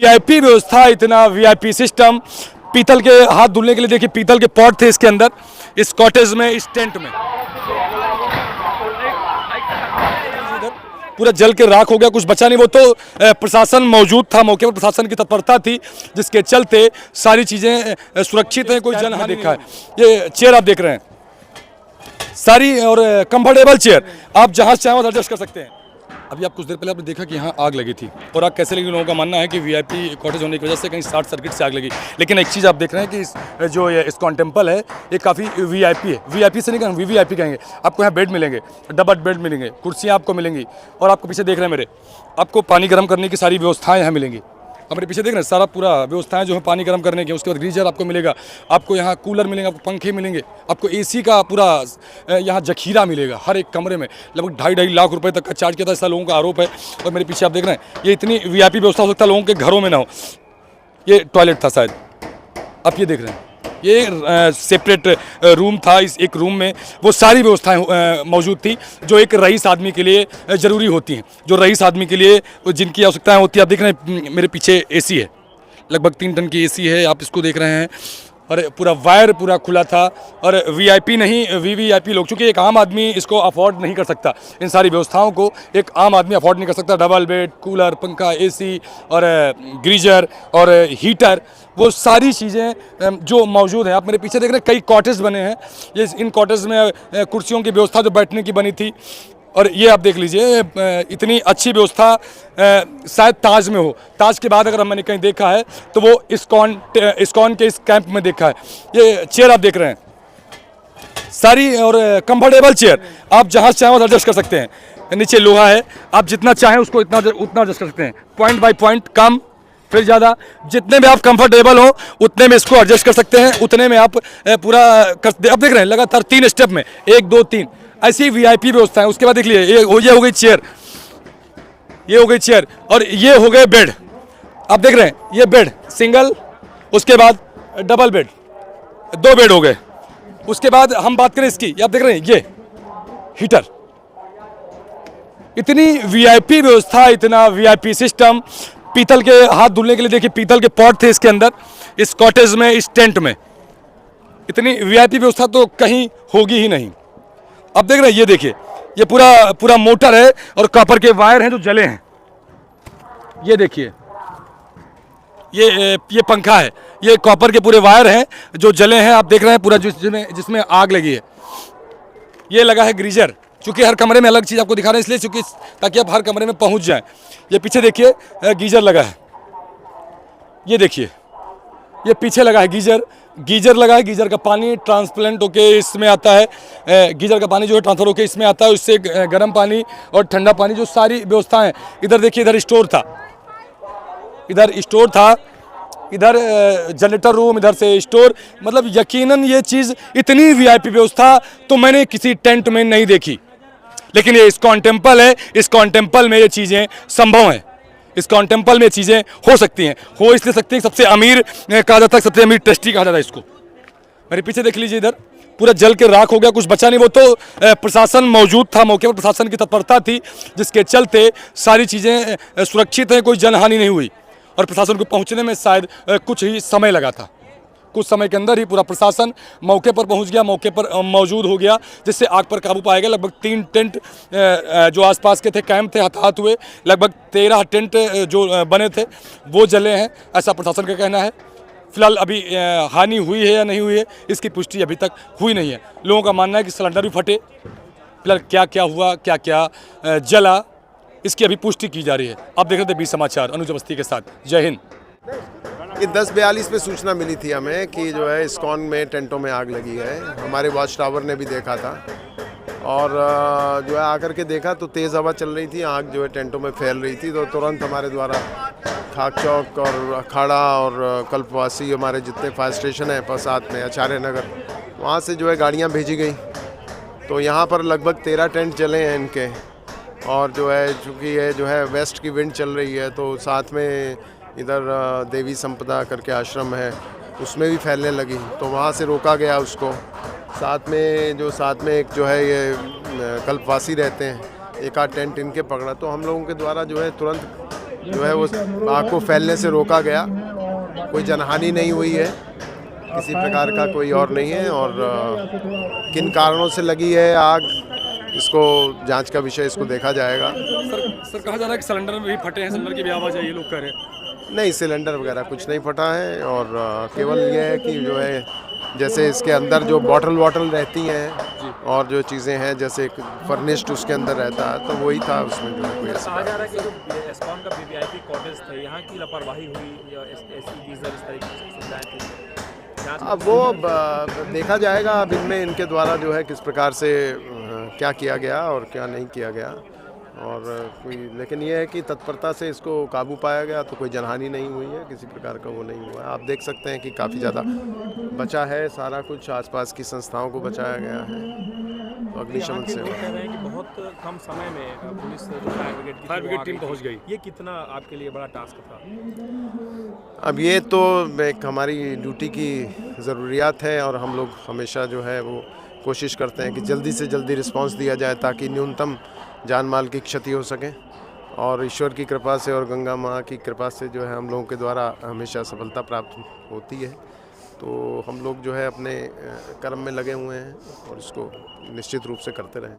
VIP व्यवस्था, इतना VIP system. पीतल के हाथ धुलने के लिए देखिए पीतल के पॉट थे इसके अंदर, इस कॉटेज में, इस टेंट में। पूरा जल के राख हो गया, कुछ बचा नहीं। वो तो प्रशासन मौजूद था मौके पर, प्रशासन की तत्परता थी जिसके चलते सारी चीजें सुरक्षित हैं, कोई जनहानि देखा है। ये चेयर आप देख रहे हैं सारी, और कंफर्टेबल चेयर, आप जहां से चाहें वहां एडजस्ट कर सकते हैं। अभी आप कुछ देर पहले आपने देखा कि यहाँ आग लगी थी, और आग कैसे लगी, लोगों का मानना है कि वीआईपी कॉटेज होने की वजह से कहीं शॉर्ट सर्किट से आग लगी। लेकिन एक चीज़ आप देख रहे हैं कि जो ये इस्कॉन टेम्पल है ये काफ़ी वीआईपी है। वीआईपी से नहीं कहेंगे, वीवीआईपी कहेंगे। आपको यहाँ बेड मिलेंगे, डबल बेड मिलेंगे, कुर्सियाँ आपको मिलेंगी, और आपको पीछे देख रहे हैं मेरे, आपको पानी गर्म करने की सारी व्यवस्थाएँ यहाँ मिलेंगी। हमारे पीछे देख रहे हैं सारा पूरा व्यवस्थाएं जो है पानी गर्म करने की। उसके बाद गीजर आपको मिलेगा, आपको यहाँ कूलर मिलेंगे, आपको पंखे मिलेंगे, आपको एसी का पूरा यहाँ जखीरा मिलेगा। हर एक कमरे में लगभग 2.5 लाख रुपए तक का चार्ज किया था, ऐसा लोगों का आरोप है। और मेरे पीछे आप देख रहे हैं ये इतनी वीआईपी व्यवस्था हो सकता है लोगों के घरों में ना हो। ये टॉयलेट था शायद, आप ये देख रहे हैं, ये सेपरेट रूम था। इस एक रूम में वो सारी व्यवस्थाएं मौजूद थी जो एक रईस आदमी के लिए ज़रूरी होती हैं, जो रईस आदमी के लिए जिनकी आवश्यकताएं होती है। आप देख रहे हैं मेरे पीछे एसी है, लगभग 3 टन की एसी है, आप इसको देख रहे हैं। और पूरा वायर पूरा खुला था, और वीआईपी नहीं वीवीआईपी लोग, चूँकि एक आम आदमी इसको अफोर्ड नहीं कर सकता, इन सारी व्यवस्थाओं को एक आम आदमी अफोर्ड नहीं कर सकता। डबल बेड, कूलर, पंखा, एसी और गीजर और हीटर, वो सारी चीज़ें जो मौजूद हैं। आप मेरे पीछे देख रहे हैं कई कॉटेज बने हैं। ये इन कॉटेज में कुर्सियों की व्यवस्था जो बैठने की बनी थी, और ये आप देख लीजिए इतनी अच्छी व्यवस्था शायद ताज में हो। ताज के बाद अगर मैंने कहीं देखा है तो वो इस्कॉन के इस कैंप में देखा है। ये चेयर आप देख रहे हैं सारी, और कंफर्टेबल चेयर, आप जहां चाहें वहां एडजस्ट कर सकते हैं। नीचे लोहा है, आप जितना चाहें उसको उतना एडजस्ट कर सकते हैं। पॉइंट बाय पॉइंट, कम फिर ज़्यादा, जितने में आप कंफर्टेबल हो उतने में इसको एडजस्ट कर सकते हैं, उतने में आप पूरा आप देख रहे हैं लगातार 3 स्टेप में 1 2 3 ऐसी वीआईपी व्यवस्था है। उसके बाद देख लीजिए ये हो गई चेयर, ये हो गई चेयर, और ये हो गए बेड। आप देख रहे हैं ये बेड सिंगल, उसके बाद डबल बेड, 2 बेड हो गए। उसके बाद हम बात करें इसकी, आप देख रहे हैं ये हीटर। इतनी वीआईपी व्यवस्था, इतना वीआईपी सिस्टम। पीतल के हाथ धुलने के लिए देखिए पीतल के पॉट थे इसके अंदर, इस कॉटेज में, इस टेंट में। इतनी वीआईपी व्यवस्था तो कहीं होगी ही नहीं। अब देख रहे हैं ये देखिए, ये पूरा मोटर है, और कॉपर के वायर हैं जो जले हैं। ये देखिए ये पंखा है, ये कॉपर के पूरे वायर हैं जो जले हैं। आप देख रहे हैं पूरा जिसमें आग लगी है। ये लगा है गीजर, चूँकि हर कमरे में अलग चीज़ आपको दिखा रहे हैं इसलिए, चूँकि ताकि आप हर कमरे में पहुँच जाएं। ये पीछे देखिए गीजर लगा है, ये देखिए ये पीछे लगा है गीजर लगा है। गीजर का पानी ट्रांसप्लेंट होके इसमें आता है, गीजर का पानी जो है ट्रांसफर होके इसमें आता है, उससे गर्म पानी और ठंडा पानी, जो सारी व्यवस्थाएं। इधर देखिए, इधर स्टोर था, इधर जनरेटर रूम, इधर से स्टोर। मतलब यकीनन ये चीज़, इतनी वीआईपी व्यवस्था तो मैंने किसी टेंट में नहीं देखी। लेकिन ये इस्कॉन टेम्पल है, इस्कॉन टेम्पल में ये चीज़ें संभव हैं, इस्कॉन टेम्पल में चीज़ें हो सकती हैं। हो इसलिए सकती है, सबसे अमीर कहा जाता है, सबसे अमीर ट्रस्टी कहा जाता है इसको। मेरे पीछे देख लीजिए, इधर पूरा जल के राख हो गया, कुछ बचा नहीं। वो तो प्रशासन मौजूद था मौके पर, प्रशासन की तत्परता थी जिसके चलते सारी चीज़ें सुरक्षित हैं, कोई जनहानि नहीं हुई। और प्रशासन को पहुँचने में शायद कुछ ही समय लगा था। कुछ समय के अंदर ही पूरा प्रशासन मौके पर पहुंच गया, मौके पर मौजूद हो गया, जिससे आग पर काबू पाया गया। लगभग 3 टेंट जो आसपास के थे, कैंप थे, हताहत हुए। लगभग 13 टेंट जो बने थे वो जले हैं, ऐसा प्रशासन का कहना है। फिलहाल अभी हानि हुई है या नहीं हुई है इसकी पुष्टि अभी तक हुई नहीं है। लोगों का मानना है कि सिलेंडर भी फटे। फिलहाल क्या क्या हुआ, क्या क्या जला, इसकी अभी पुष्टि की जा रही है। आप देख रहे थे 20 समाचार, अनुज अवस्थी के साथ। जय हिंद। कि 10:42 पे सूचना मिली थी हमें कि जो है इस्कॉन में टेंटों में आग लगी है। हमारे वॉच टावर ने भी देखा था, और जो है आकर के देखा तो तेज़ हवा चल रही थी, आग जो है टेंटों में फैल रही थी। तो तुरंत हमारे द्वारा खाक चौक और अखाड़ा और कल्पवासी, हमारे जितने फायर स्टेशन हैं साथ में, आचार्य नगर, वहाँ से जो है गाड़ियाँ भेजी गई। तो यहाँ पर लगभग 13 टेंट जले हैं इनके। और जो है चूँकि ये जो है वेस्ट की विंड चल रही है, तो साथ में इधर देवी संपदा करके आश्रम है, उसमें भी फैलने लगी, तो वहाँ से रोका गया उसको। साथ में एक जो है ये कल्पवासी रहते हैं, एक आध टेंट इनके पकड़ा। तो हम लोगों के द्वारा जो है तुरंत जो है वो आग को फैलने से रोका गया। कोई जनहानि नहीं हुई है, किसी प्रकार का कोई और नहीं है। और किन कारणों से लगी है आग, इसको जांच का विषय, इसको देखा जाएगा। सर कहा जा रहा है कि सिलेंडर में भी फटे हैं, सिलेंडर की भी आवाज़ है, ये लोग कह रहे हैं। नहीं, सिलेंडर वगैरह कुछ नहीं फटा है। और केवल ये है कि जो है जैसे इसके अंदर जो बॉटल रहती हैं और जो चीज़ें हैं जैसे फर्निश्ड उसके अंदर रहता है, तो वही था उसमें जो है कोई ऐसा। कहा जा रहा है कि जो एस्कॉन का वीवीआईपी कॉटेज थे, यहाँ की लापरवाही हुई या ऐसी गीजर इस तरीके की सुविधाएं थी? अब वो देखा जाएगा। अब इनमें इनके द्वारा जो है किस प्रकार से क्या किया गया और क्या नहीं किया गया। और कोई, लेकिन ये है कि तत्परता से इसको काबू पाया गया, तो कोई जनहानि नहीं हुई है, किसी प्रकार का वो नहीं हुआ है। आप देख सकते हैं कि काफ़ी ज़्यादा बचा है, सारा कुछ आसपास की संस्थाओं को बचाया गया है। तो अग्निशमन से कह रहे हैं कि बहुत कम समय में पुलिस जो फायर ब्रिगेड टीम पहुंच गई। ये कितना आपके लिए बड़ा टास्क था? अब ये तो एक हमारी ड्यूटी की ज़रूरियात है और हम लोग हमेशा जो है वो कोशिश करते हैं कि जल्दी से जल्दी रिस्पांस दिया जाए ताकि न्यूनतम जान माल की क्षति हो सके। और ईश्वर की कृपा से और गंगा माँ की कृपा से जो है हम लोगों के द्वारा हमेशा सफलता प्राप्त होती है। तो हम लोग जो है अपने कर्म में लगे हुए हैं और इसको निश्चित रूप से करते रहें।